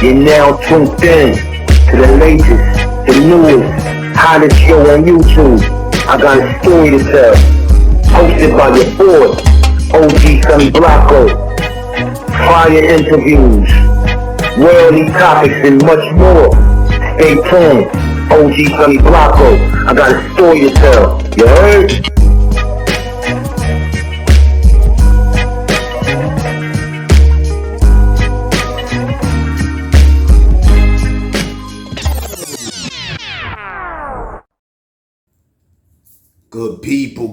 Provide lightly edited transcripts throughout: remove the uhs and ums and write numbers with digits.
You're now tuned in to the latest, the newest, hottest show on YouTube. I got a story to tell. Hosted by your boy, OG Sonny Blanco. Fire interviews, worldly topics, and much more. Stay tuned. OG Sonny Blanco. I got a story to tell. You heard?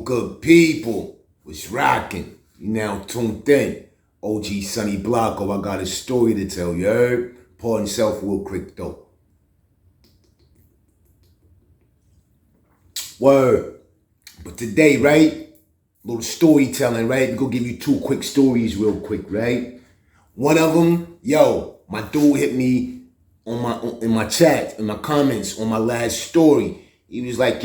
Good people, what's rocking? You now tuned in. OG Sonny Blanco, I got a story to tell, you heard? Pardon yourself real quick though. Word. But today, right? Little storytelling, right? We're gonna give you two quick stories real quick, right? One of them, my dude hit me in my chat, in my comments on my last story. He was like,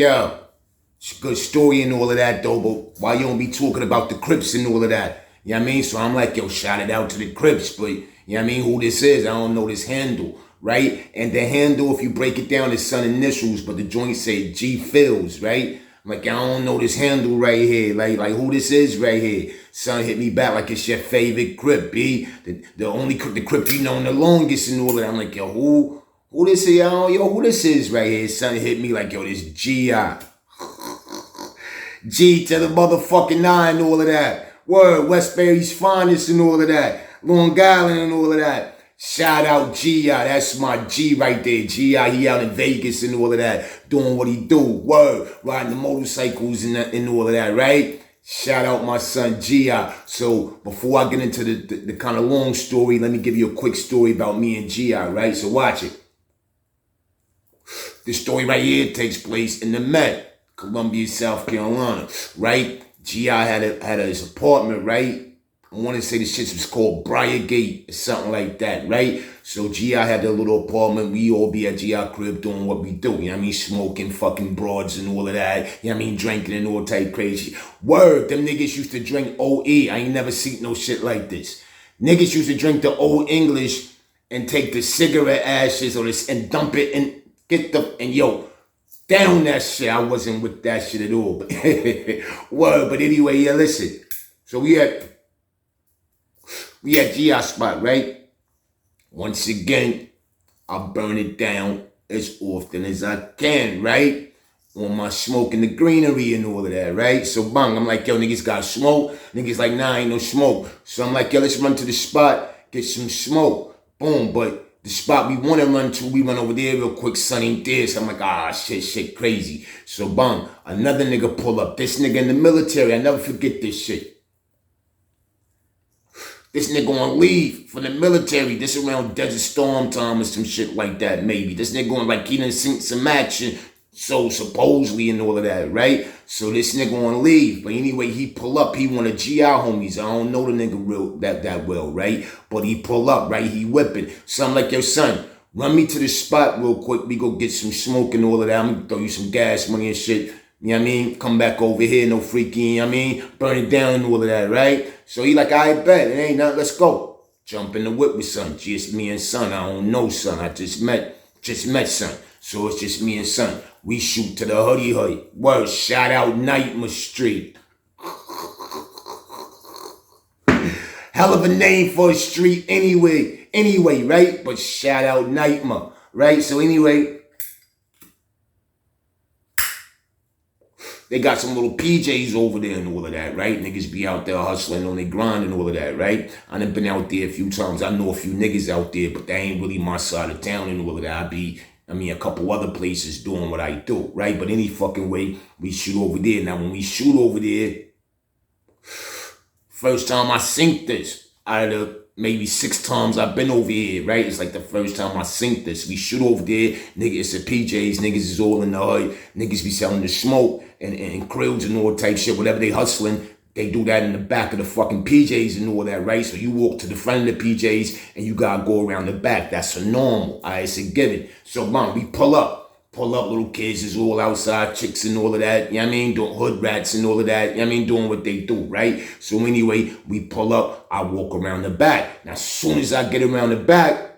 it's a good story and all of that though, but why you don't be talking about the Crips and all of that? You know what I mean? So I'm like, shout it out to the Crips, but you know what I mean, who this is, I don't know this handle, right? And the handle, if you break it down, is Son initials, but the joint say G Phils, right? I'm like, I don't know this handle right here, like who this is right here. Son hit me back like it's your favorite Crip, B. The Crip you know the longest and all of that. I'm like, who this is, who this is right here? Son hit me like, this G.I. G to the motherfucking 9 and all of that. Word, Westbury's finest and all of that. Long Island and all of that. Shout out G.I. That's my G right there. G.I. he out in Vegas and all of that. Doing what he do. Word, riding the motorcycles and all of that, right? Shout out my son G.I. So before I get into the kind of long story, let me give you a quick story about me and G.I., right? So watch it. This story right here takes place in the Met. Columbia, South Carolina, right? G.I. had his apartment, right? I want to say the shit was called Briargate or something like that, right? So G.I. had a little apartment. We all be at G.I. crib doing what we do, you know what I mean? Smoking fucking broads and all of that, you know what I mean? Drinking and all type crazy. Word, them niggas used to drink OE. I ain't never seen no shit like this. Niggas used to drink the Old English and take the cigarette ashes or this and dump it and down that shit. I wasn't with that shit at all. But word, but anyway, listen. So we had G.I. spot, right? Once again, I burn it down as often as I can, right? On my smoke in the greenery and all of that, right? So bang, I'm like, niggas got smoke. Niggas like, nah, ain't no smoke. So I'm like, let's run to the spot, get some smoke. Boom, but the spot we want to run to, we run over there real quick, son ain't there. So I'm like, shit, crazy. So bang, another nigga pull up. This nigga in the military, I never forget this shit. This nigga on leave from the military. This around Desert Storm time or some shit like that, maybe. This nigga on like he done seen some action. So supposedly and all of that, right? So this nigga on leave. But anyway, he pull up. He one of G.I. homies. I don't know the nigga real that well, right? But he pull up, right? He whipping. So I'm like, son, run me to the spot real quick. We go get some smoke and all of that. I'm gonna throw you some gas money and shit. You know what I mean? Come back over here, no freaking, you know what I mean? Burn it down and all of that, right? So he like, I bet. It ain't nothing. Let's go. Jump in the whip with son. Just me and son. I don't know son. I just met son. So it's just me and son. We shoot to the hoodie. Word, shout out Nightmare Street. Hell of a name for a street anyway, right? But shout out Nightmare, right? So anyway, they got some little PJs over there and all of that, right? Niggas be out there hustling on their grind and all of that, right? I done been out there a few times. I know a few niggas out there, but they ain't really my side of town and all of that. A couple other places doing what I do, right? But any fucking way, we shoot over there. Now, when we shoot over there, first time I synced this, out of the maybe 6 times I've been over here, right? It's like the first time I synced this. We shoot over there, niggas, it's the PJs, niggas is all in the hood, niggas be selling the smoke and krills and all type shit, whatever they hustling. They do that in the back of the fucking PJs and all that, right? So you walk to the front of the PJs and you gotta go around the back. That's a normal. It's a given. So, man, we pull up. Little kids is all outside, chicks and all of that. You know what I mean? Doing hood rats and all of that. You know what I mean? Doing what they do, right? So anyway, we pull up. I walk around the back. Now, as soon as I get around the back,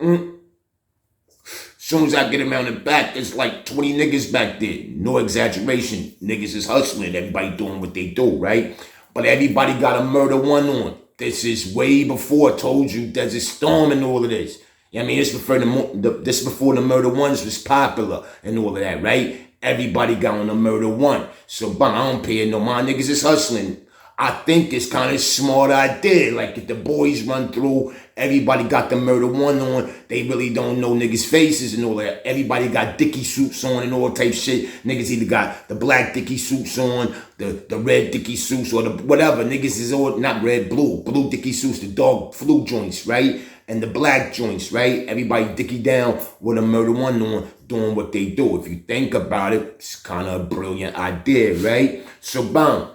Soon as I get around the back, there's like 20 niggas back there. No exaggeration. Niggas is hustling. Everybody doing what they do, right? But everybody got a murder one on. This is way before I told you there's a storm and all of this. You know what I mean? This before the murder ones was popular and all of that, right? Everybody got on the murder one. So, I don't pay no. My niggas is hustling. I think it's kind of smart idea. Like, if the boys run through, everybody got the murder one on. They really don't know niggas' faces and all that. Everybody got Dickie suits on and all type shit. Niggas either got the black Dickie suits on, the red Dickie suits, or the whatever. Niggas is all, not red, blue Dickie suits, the dog flu joints, right? And the black joints, right? Everybody Dickie down with a murder one on, doing what they do. If you think about it, it's kind of a brilliant idea, right? So, bam.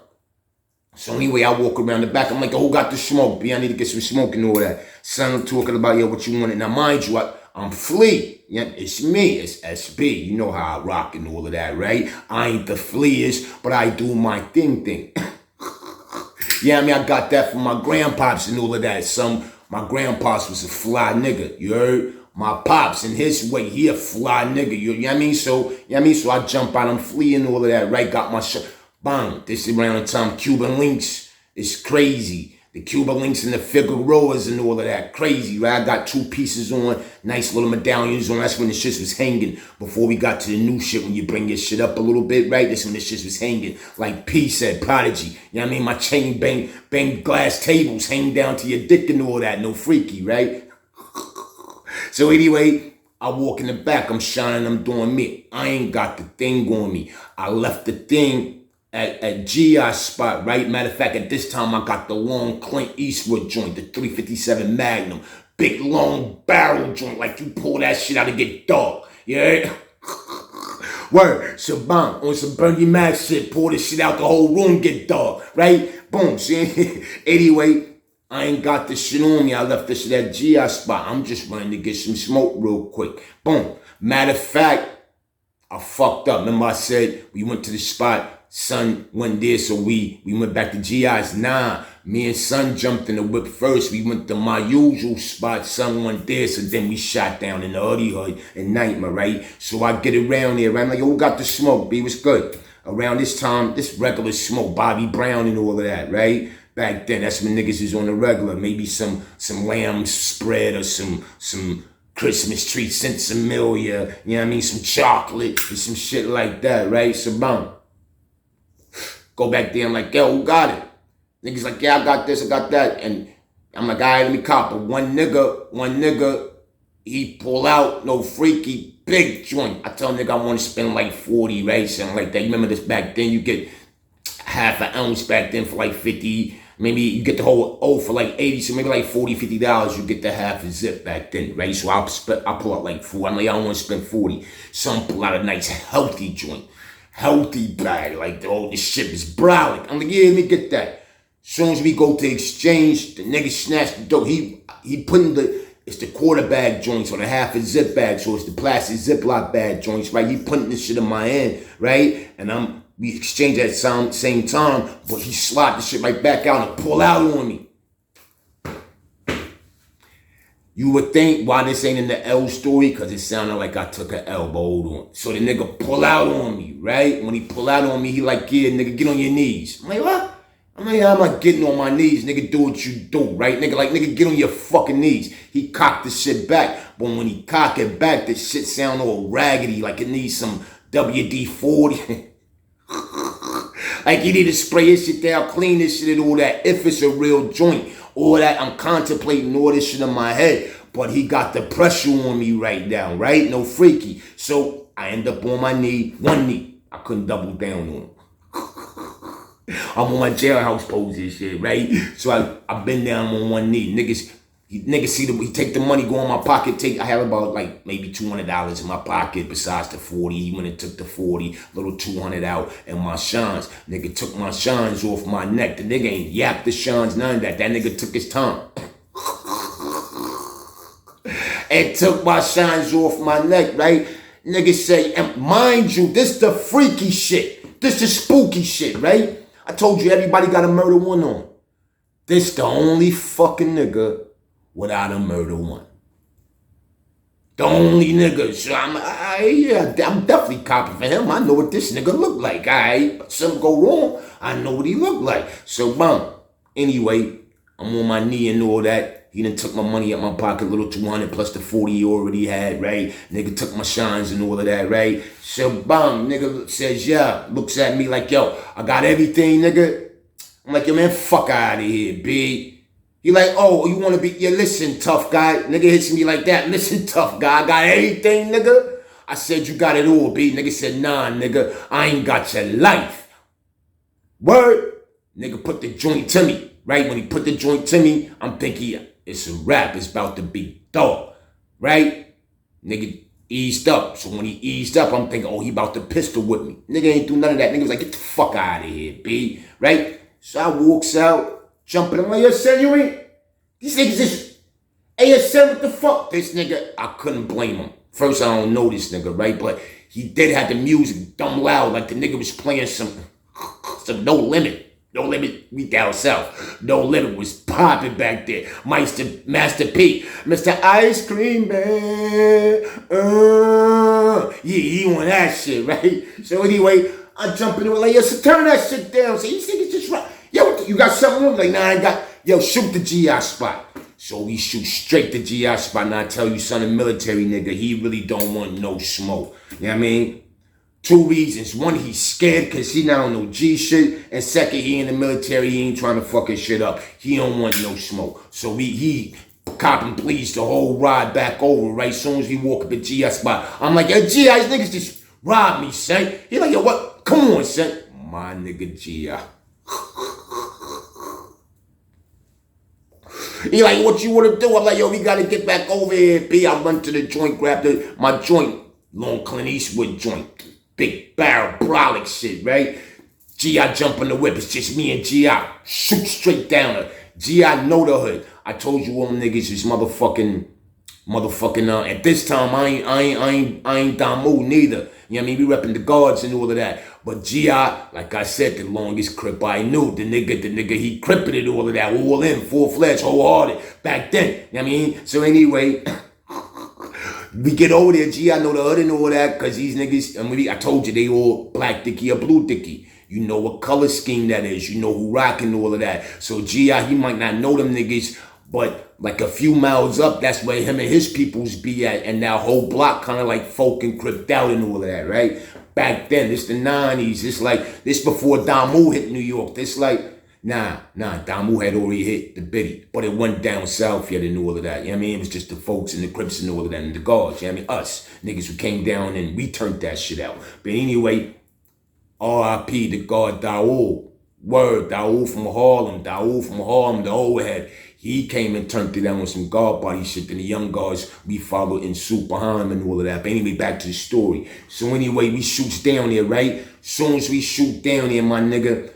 So anyway, I walk around the back. I'm like, who got the smoke? B, I need to get some smoke and all that. Son talking about, yo, what you want? Now, mind you, I'm Flea. Yeah, it's me. It's SB. You know how I rock and all of that, right? I ain't the fleest, but I do my thing. Yeah, I mean, I got that from my grandpops and all of that. My grandpops was a fly nigga. You heard? My pops, in his way, he a fly nigga. You know what I mean? So I jump out, I'm Flea and all of that, right? Got my shit. Bang, this is around the time Cuban links is crazy. The Cuban links and the Figueroas and all of that, crazy, right? I got 2 pieces on, nice little medallions on. That's when the shit was hanging. Before we got to the new shit, when you bring your shit up a little bit, right? That's when the shit was hanging. Like P said, Prodigy. You know what I mean? My chain bang glass tables hang down to your dick and all that. No freaky, right? So anyway, I walk in the back, I'm shining, I'm doing me. I ain't got the thing on me. I left the thing at GI spot, right? Matter of fact, at this time, I got the long Clint Eastwood joint, the 357 Magnum. Big, long barrel joint, like you pull that shit out and get dark. Yeah? Word. So, bam, on some Bernie Mac shit, pull this shit out, the whole room get dark, right? Boom. See? Anyway, I ain't got this shit on me. I left this shit at GI spot. I'm just running to get some smoke real quick. Boom. Matter of fact, I fucked up. Remember I said we went to the spot, Son went there, so we went back to GI's. Nah, me and Son jumped in the whip first. We went to my usual spot. Son went there, so then we shot down in the hood in Nightmare, right? So I get around there, right? I'm like, yo, who got the smoke? B, was good. Around this time, this regular smoke, Bobby Brown and all of that, right? Back then, that's when niggas is on the regular. Maybe some lamb spread or some Christmas tree Sensimilia, you know what I mean? Some chocolate and some shit like that, right? So, boom. Go back there, I'm like, yo, who got it? Niggas like, yeah, I got this, I got that. And I'm like, all right, let me cop. But one nigga, he pull out, no freaky, big joint. I tell nigga I want to spend like 40, right? Something like that. You remember this back then? You get half an ounce back then for like 50. Maybe you get the whole O for like 80, so maybe like $40, $50, you get the half a zip back then, right? So I'll pull out like 4. I'm like, I don't want to spend 40. So I'm pull out a nice healthy joint. Healthy bag, like, oh, this shit is brolic. I'm like, yeah, let me get that. As soon as we go to exchange, the nigga snatched the dope. He putting it's the quarter bag joints or the half a zip bag, so it's the plastic Ziploc bag joints, right? He putting this shit in my hand, right? And we exchange at the same time, but he slide the shit right back out and pull out on me. You would think why this ain't in the L story, because it sounded like I took an elbow on. So the nigga pull out on me, right? When he pull out on me, he like, yeah, nigga, get on your knees. I'm like, what? I'm like, I'm not getting on my knees. Nigga, do what you do, right? Nigga, get on your fucking knees. He cocked the shit back. But when he cock it back, the shit sound all raggedy, like it needs some WD-40. Like you need to spray his shit down, clean this shit and all that. If it's a real joint. All that, I'm contemplating all this shit in my head. But he got the pressure on me right now, right? No freaky. So I end up on my knee, one knee. I couldn't double down on him. I'm on my jailhouse pose and shit, right? So I've been down on one knee. Niggas see he take the money, go in my pocket, I have about like maybe $200 in my pocket besides the 40. He went and took the 40, little 200 out, and my shines. Nigga took my shines off my neck. The nigga ain't yapped the shines, none of that. That nigga took his time. And took my shines off my neck, right? Nigga say, and mind you, this the freaky shit. This the spooky shit, right? I told you everybody got a murder one on. This the only fucking nigga without a murder one. The only nigga. So I'm definitely copying for him. I know what this nigga look like. But something go wrong, I know what he look like. So, boom. Anyway, I'm on my knee and all that. He done took my money out my pocket, little 200 plus the 40 he already had, right? Nigga took my shines and all of that, right? So, boom. Nigga says, yeah. Looks at me like, yo, I got everything, nigga. I'm like, yo, man, fuck out of here, B. He like, oh, you want to be, yeah, listen, tough guy. Nigga hits me like that. Listen, tough guy. I got everything, nigga. I said, you got it all, B. Nigga said, nah, nigga. I ain't got your life. Word. Nigga put the joint to me. Right? When he put the joint to me, I'm thinking, it's a wrap. It's about to be dog. Right? Nigga eased up. So when he eased up, I'm thinking, oh, he about to pistol whip me. Nigga ain't do none of that. Nigga was like, get the fuck out of here, B. Right? So I walks out. Jumping, I'm like, yo, son, you ain't. These niggas just, hey, yo, son, what the fuck? This nigga, I couldn't blame him. First, I don't know this nigga, right? But he did have the music dumb loud, like the nigga was playing some No Limit. No Limit, we down south. No Limit was popping back there. Master P, Mr. Ice Cream Man. Yeah, he want that shit, right? So anyway, I jump into it like, yo, so turn that shit down. So these niggas just right. Yo, you got something wrong? Like, nah, I ain't got, yo, shoot the GI spot. So we shoot straight the GI spot. And I tell you, son, a military nigga, he really don't want no smoke. You know what I mean? 2 reasons. One, he's scared because he not on no G shit. And second, he in the military, he ain't trying to fuck his shit up. He don't want no smoke. So he cop and please the whole ride back over, right? As soon as we walk up the GI spot, I'm like, yo, GI, these niggas just robbed me, son. He like, yo, what? Come on, son. My nigga GI. He like, what you want to do? I'm like, yo, we got to get back over here, B. I run to the joint, grab my joint, long Clint Eastwood joint, big barrel, brolic shit, right? G.I. jump in the whip. It's just me and G.I. Shoot straight down her. G.I. know the hood. I told you all them niggas is motherfucking, at this time, I ain't Damu neither. You know what I mean? We repping the guards and all of that. But G.I., like I said, the longest crip I knew. The nigga, he crippin' it, all of that. All in, full-fledged, wholehearted. Back then. You know what I mean? So anyway, we get over there. G.I. know the hood and all that. Because these niggas, I told you, they all black dicky or blue dicky. You know what color scheme that is. You know who rocking all of that. So G.I., he might not know them niggas. But like a few miles up, that's where him and his peoples be at. And that whole block kind of like folk and cripped out and all of that, right? Back then, it's the 90s. It's like, this before Damu hit New York. This like, nah, Damu had already hit the Biddy. But it went down south yet and all of that. You know what I mean? It was just the folks and the Crips and all of that and the guards. You know what I mean? Us, niggas who came down and we turned that shit out. But anyway, R.I.P. the guard Daul. Word, Daul from Harlem, the old head. He came and turned it down with some guard body shit. Then the young guards, we followed in suit behind him and all of that. But anyway, back to the story. So anyway, we shoots down there, right? Soon as we shoot down there, my nigga,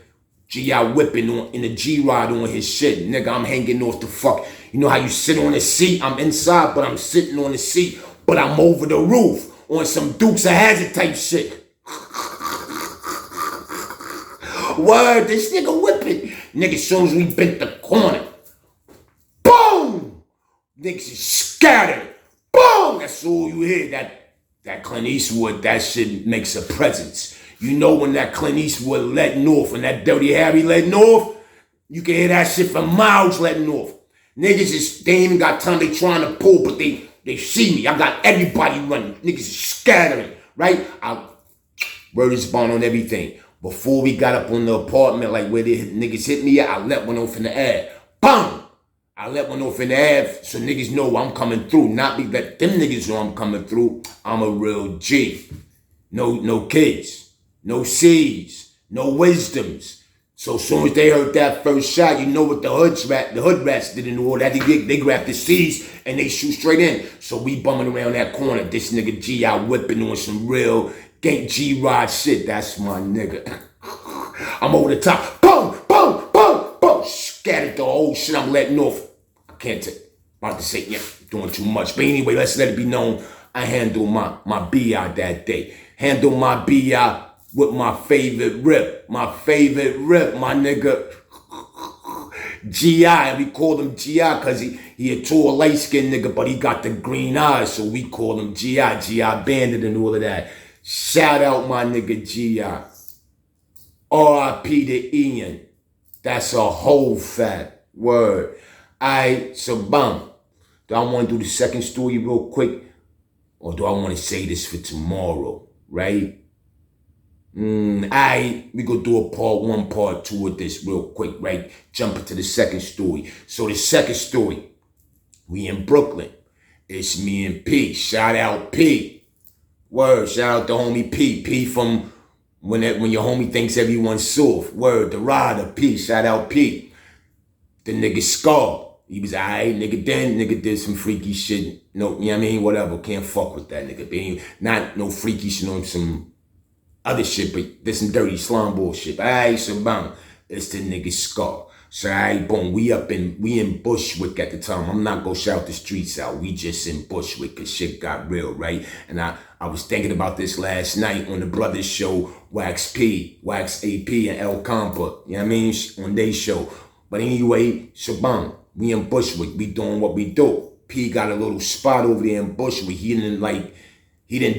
G.I. whipping on in the G-Rod on his shit. Nigga, I'm hanging off the fuck. You know how you sit on the seat? I'm inside, but I'm sitting on the seat. But I'm over the roof on some Dukes of Hazzard type shit. Word, this nigga whipping. Nigga, as soon as we bent the corner, boom! Niggas is scattered. Boom! That's all you hear. That Clint Eastwood, that shit makes a presence. You know when that Clint Eastwood letting off and that Dirty Harry letting off, you can hear that shit for miles letting off. Niggas they ain't even got time, they trying to pull, but they see me. I got everybody running. Niggas is scattering, right? Word is bond on everything. Before we got up on the apartment, like where the niggas hit me at, I let one off in the air. Bang! I let one off in the air so niggas know I'm coming through. Not be that them niggas know I'm coming through. I'm a real G. No kids. No C's. No wisdoms. So as soon as they heard that first shot, you know what the hood rats did and all that. They grabbed the C's and they shoot straight in. So we bumming around that corner. This nigga G.I. whipping on some real gang G-Rod shit. That's my nigga. I'm over the top. Boom, boom, boom, boom. Scattered the whole shit I'm letting off. I can't take, about to say, yeah, doing too much. But anyway, let's let it be known. I handled my B.I. that day. Handled my B.I. with my favorite rip. My favorite rip, my nigga. G.I. We called him G.I. because He a tall, light-skinned nigga, but he got the green eyes, so we call him G.I. G.I. Bandit and all of that. Shout out my nigga G.I. R.I.P. to Ian. That's a whole fat word. Alright, so bam. Do I want to do the second story real quick? Or do I want to say this for tomorrow? Right? Alright, we gonna do a part 1, part 2 of this real quick, right? Jump into the second story. So the second story, we in Brooklyn. It's me and P. Shout out P. Word, shout out to homie P. P from when your homie thinks everyone's soft. Word, the rider, P. Shout out P. The nigga Scar. He was alright, nigga. Then nigga did some freaky shit. No, you know what I mean? Whatever. Can't fuck with that nigga. But not no freaky shit on some other shit, but there's some dirty slime bullshit. Alright, so bam. It's the nigga Scar. So alright, boom. We in Bushwick at the time. I'm not gonna shout the streets out. We just in Bushwick cause shit got real, right? And I was thinking about this last night on the brothers show, Wax P, Wax AP, and El Compa. You know what I mean? On their show. But anyway, so bam. We in Bushwick. We doing what we do. P got a little spot over there in Bushwick. He didn't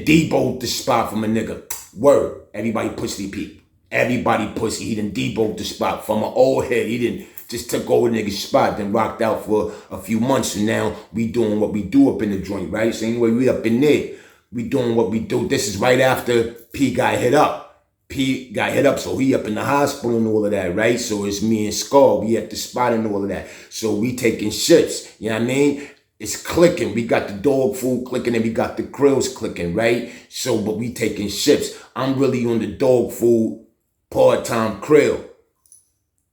debolt the spot from a nigga. Word. Everybody pussy P. Everybody pussy. He done debolt the spot from an old head. He didn't just took over the nigga's spot, then rocked out for a few months. And now we doing what we do up in the joint, right? So anyway, we up in there. We doing what we do. This is right after P got hit up. P got hit up, so he up in the hospital and all of that, right? So it's me and Scar, we at the spot and all of that. So we taking shifts, you know what I mean? It's clicking. We got the dog food clicking and we got the grills clicking, right? So, but we taking shifts. I'm really on the dog food part-time krill.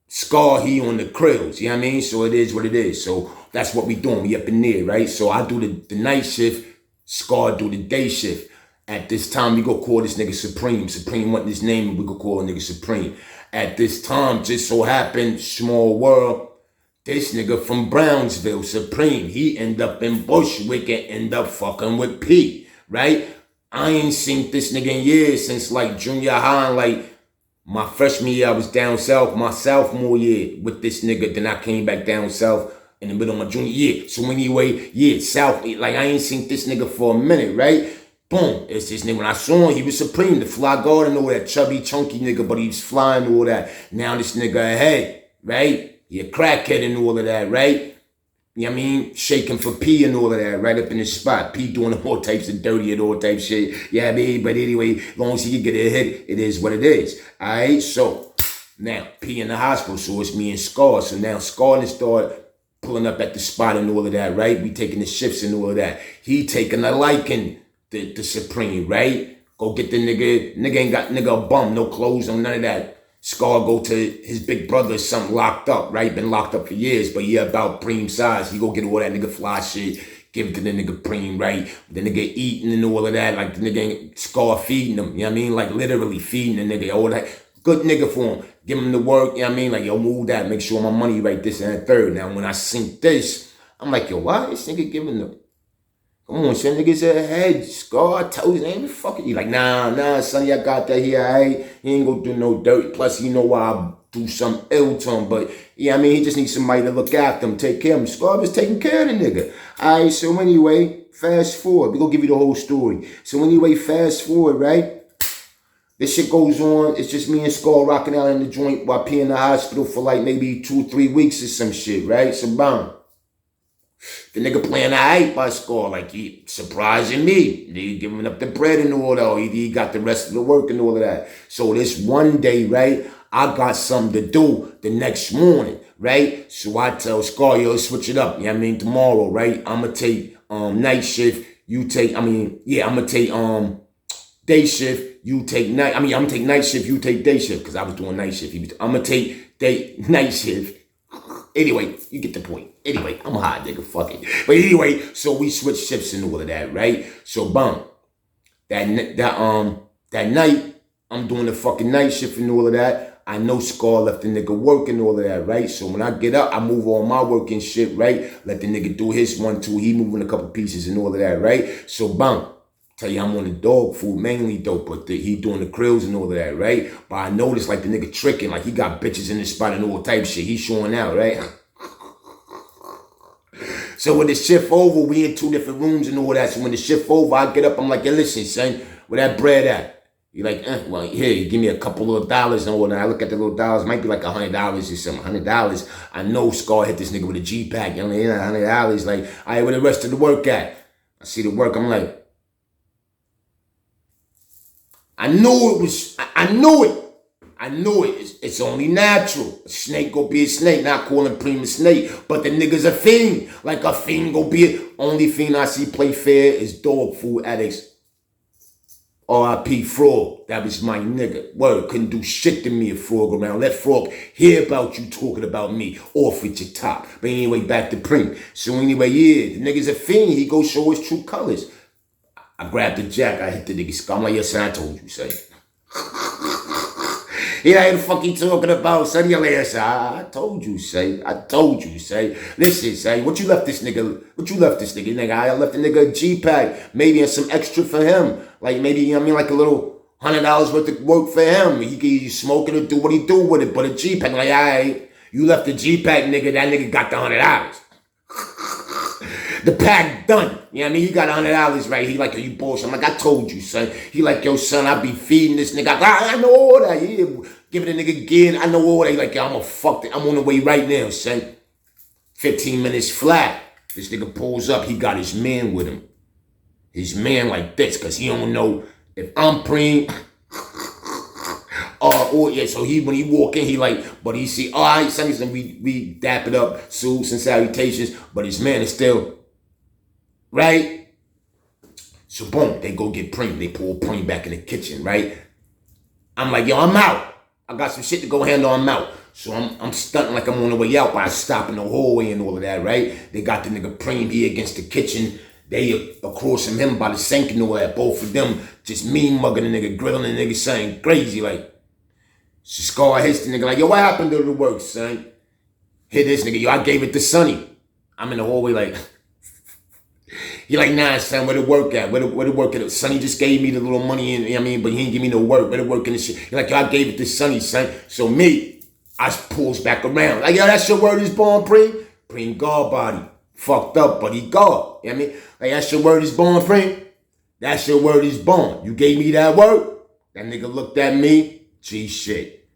Scar, he on the krills, you know what I mean? So it is what it is. So that's what we doing. We up in there, right? So I do the night shift, Scar do the day shift. At this time, we go call this nigga Supreme. Supreme wasn't his name, and we go call a nigga Supreme. At this time, just so happened, small world, this nigga from Brownsville, Supreme, he end up in Bushwick and end up fucking with P, right? I ain't seen this nigga in years since like junior high, and like my freshman year, I was down south, my sophomore year with this nigga. Then I came back down south in the middle of my junior year. So anyway, yeah, south, like I ain't seen this nigga for a minute, right? Boom, it's this nigga. When I saw him, he was Supreme, the fly guard and all that chubby, chunky nigga, but he was flying all that. Now this nigga ahead, right? He a crackhead and all of that, right? You know what I mean? Shaking for P and all of that, right up in his spot. P doing all types of dirty and all types of shit. Yeah, I mean, but anyway, as long as he can get a hit, it is what it is. Alright, so now P in the hospital, so it's me and Scar. So now Scar and start pulling up at the spot and all of that, right? We taking the shifts and all of that. He taking a liking. The Supreme, right? Go get the nigga. Nigga ain't got a bum, no clothes, no none of that. Scar go to his big brother, something locked up, right? Been locked up for years, but yeah, about Preem size. He go get all that nigga fly shit, give it to the nigga Preem, right? The nigga eating and all of that, like the nigga ain't Scar feeding him, you know what I mean? Like literally feeding the nigga, all that. Good nigga for him. Give him the work, you know what I mean? Like, yo, move that, make sure my money right, this and that third. Now, when I sink this, I'm like, yo, why this nigga giving the... Come on, son, niggas ahead. Scar, toes, ain't fucking. You like, nah, son, I got that here, alright? He ain't gonna do no dirt. Plus, you know why I do some ill to him. But, yeah, I mean, he just needs somebody to look after him, take care of him. Scar was taking care of the nigga. Alright, so anyway, fast forward. We gonna give you the whole story. So anyway, fast forward, right? This shit goes on. It's just me and Scar rocking out in the joint while P in the hospital for like maybe 2 or 3 weeks or some shit, right? So, bam. The nigga playing the hype by Scar, like he surprising me. He giving up the bread and all that. He got the rest of the work and all of that. So this one day, right, I got something to do the next morning, right? So I tell Scar, yo, switch it up. You know what I mean? Tomorrow, right? I'ma take night shift. You take, I'ma take day shift. You take night. I'm gonna take night shift. You take day shift because I was doing night shift. I'ma take night shift. Anyway, you get the point. Anyway, I'm a hot nigga, fuck it. But anyway, so we switch shifts and all of that, right? So boom, that night, I'm doing the fucking night shift and all of that. I know Scar left the nigga work and all of that, right? So when I get up, I move all my work and shit, right? Let the nigga do his 1, 2. He moving a couple pieces and all of that, right? So boom. Tell you I'm on the dog food mainly though, but he doing the krills and all of that, right? But I noticed like the nigga tricking, like he got bitches in the spot and all type shit. He showing out, right? So when the shift over, we in 2 different rooms and all that. So when the shift over, I get up, I'm like, yo, listen, son, where that bread at? He like, well, here, you give me a couple little dollars and all that. I look at the little dollars, might be like $100 or something. $100. I know Scar hit this nigga with a G-Pack. You know, $100. Like, all right, where the rest of the work at? I see the work, I'm like, I knew it. I knew it. It's only natural. A snake go be a snake. Not calling Preem a snake, but the nigga's a fiend. Like a fiend go be it. Only fiend I see play fair is dog food addicts. R.I.P. Frog. That was my nigga. Word, couldn't do shit to me if Frog around. Let Frog hear about you talking about me. Off at your top. But anyway, back to Preem. So anyway, yeah, the nigga's a fiend. He go show his true colors. I grabbed the jack. I hit the nigga's skull. I'm like, yes, son, I told you, say. Yeah, the fuck you talking about, son? Your ass, I told you, say. I told you, say. Listen, say, what you left this nigga? Nigga, I left the nigga a G-Pack, maybe and some extra for him. Like maybe, you know what I mean, like a little $100 worth of work for him. He can smoke it or do what he do with it, but a G-Pack, like, all right, you left the G-Pack, nigga, that nigga got the $100. The pack done. You know what I mean? He got $100, right? He like, yo, you bullshit. I'm like, I told you, son. He like, yo, son, I be feeding this nigga. I know all that. Yeah, give it a nigga again. I know all that. He like, yo, I'm a fuck it. I'm on the way right now, son. 15 minutes flat. This nigga pulls up. He got his man with him. His man like this, because he don't know if I'm Preem. Oh yeah, so when he walk in, he like, but he see, all right, son, we dap it up, salutes and salutations, but his man is still, right? So boom, they go get Preem. They pull Preem back in the kitchen, right? I'm like, yo, I'm out. I got some shit to go handle, I'm out. So I'm stunting like I'm on the way out, but I stop in the hallway and all of that, right? They got the nigga Preem here against the kitchen. They across from him by the sink and all that. Both of them just mean mugging the nigga, grilling the nigga, saying crazy, like. So Scar hits the nigga like, yo, what happened to the work, son? Hit this nigga, yo, I gave it to Sonny. I'm in the hallway like, he like, nah, son, where the work at? Where the work at? Sonny just gave me the little money, and you know what I mean, but he didn't give me no work. Where the work in the shit? He like, yo, I gave it to Sonny, son. So me, I pulls back around. Like, yo, that's your word is born, Preem? Preem guard body. Fucked up, but he guard. You know what I mean? Like, that's your word is born, Preem? That's your word is born. You gave me that word? That nigga looked at me. Gee, shit.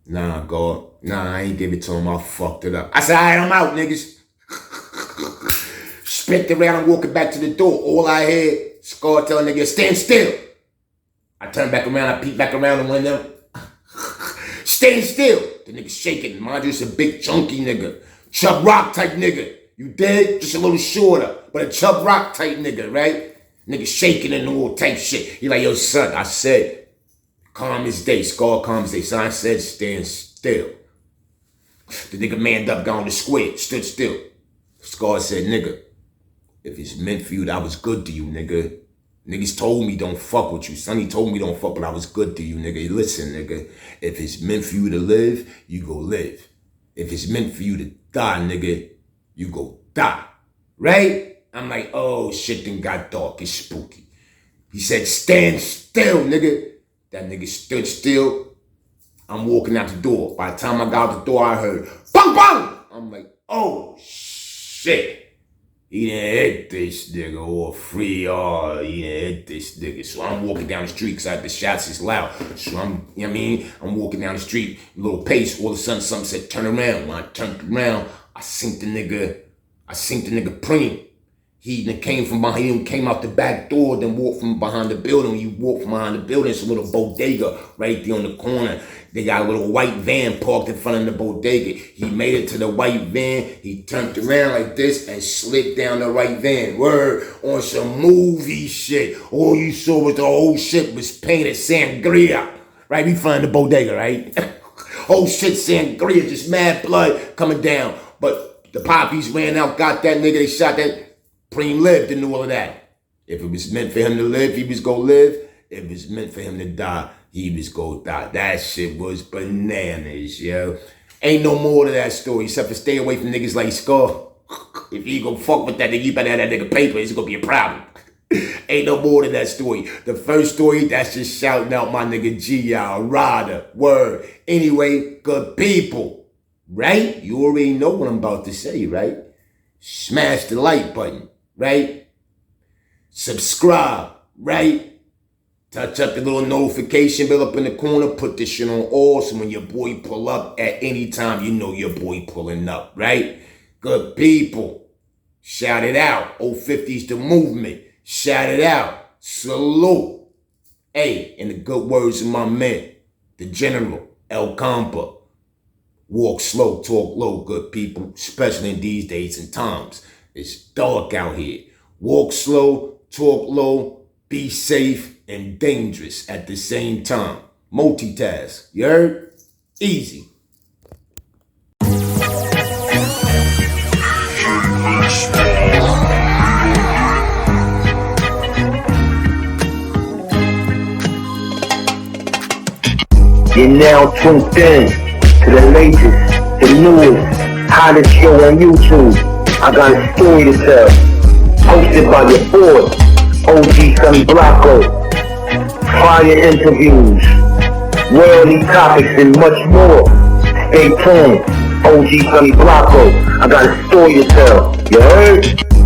Nah, God. Nah, I ain't give it to him. I fucked it up. I said, all right, I'm out, niggas. Spent around and walking back to the door. All I heard, Scar telling nigga, stand still. I turned back around. I peeked back around and went down. Stand still. The nigga shaking. Mind you, it's a big, chunky nigga. Chub Rock type nigga. You dead? Just a little shorter. But a Chub Rock type nigga, right? Nigga shaking and all type shit. He like, yo, son, I said, calm as day, Scar calm as day. So I said, stand still. The nigga manned up, gone to square, stood still. Scar said, nigga, if it's meant for you, I was good to you, nigga. Niggas told me don't fuck with you. Sonny told me don't fuck, but I was good to you, nigga. Listen, nigga, if it's meant for you to live, you go live. If it's meant for you to die, nigga, you go die. Right? I'm like, oh, shit done got dark. It's spooky. He said, stand still, nigga. That nigga stood still. I'm walking out the door. By the time I got out the door, I heard, bang, bang. I'm like, oh, shit. He didn't hit this nigga or free, he didn't hit this nigga. So I'm walking down the street because the shots is loud. So I'm, you know what I mean? I'm walking down the street, a little pace. All of a sudden, something said, turn around. When I turned around, I seen the nigga Preem. He came from behind him, came out the back door, then walked from behind the building. You walk from behind the building, it's a little bodega right there on the corner. They got a little white van parked in front of the bodega. He made it to the white van. He turned around like this and slid down the right van. Word, on some movie shit. All you saw was the whole shit was painted sangria. Right, we find the bodega, right? Whole shit sangria, just mad blood coming down. But the poppies ran out, got that nigga, they shot that. Preem lived and all of that. If it was meant for him to live, he was gonna live. If it was meant for him to die, he was gonna die. That shit was bananas, yo. Ain't no more to that story except for stay away from niggas like Scar. If you gonna fuck with that nigga, you better have that nigga paper. It's gonna be a problem. Ain't no more to that story. The first story, that's just shouting out my nigga G.I. Ryder. Word. Anyway, good people. Right? You already know what I'm about to say, right? Smash the like button, right? Subscribe, right? Touch up the little notification bell up in the corner. Put this shit on all, so when your boy pull up at any time, you know your boy pulling up, right? Good people. Shout it out. 050's the movement. Shout it out. Salute. Hey, in the good words of my man, the General, El Compa. Walk slow, talk low, good people, especially in these days and times. It's dark out here. Walk slow, talk low, be safe and dangerous at the same time. Multitask, you heard? Easy. You're now tuned in to the latest, the newest, hottest show on YouTube. I got a story to tell. Hosted by your boy, OG Sonny Blanco. Fire interviews, worldly topics, and much more. Stay tuned, OG Sonny Blanco. I got a story to tell. You heard?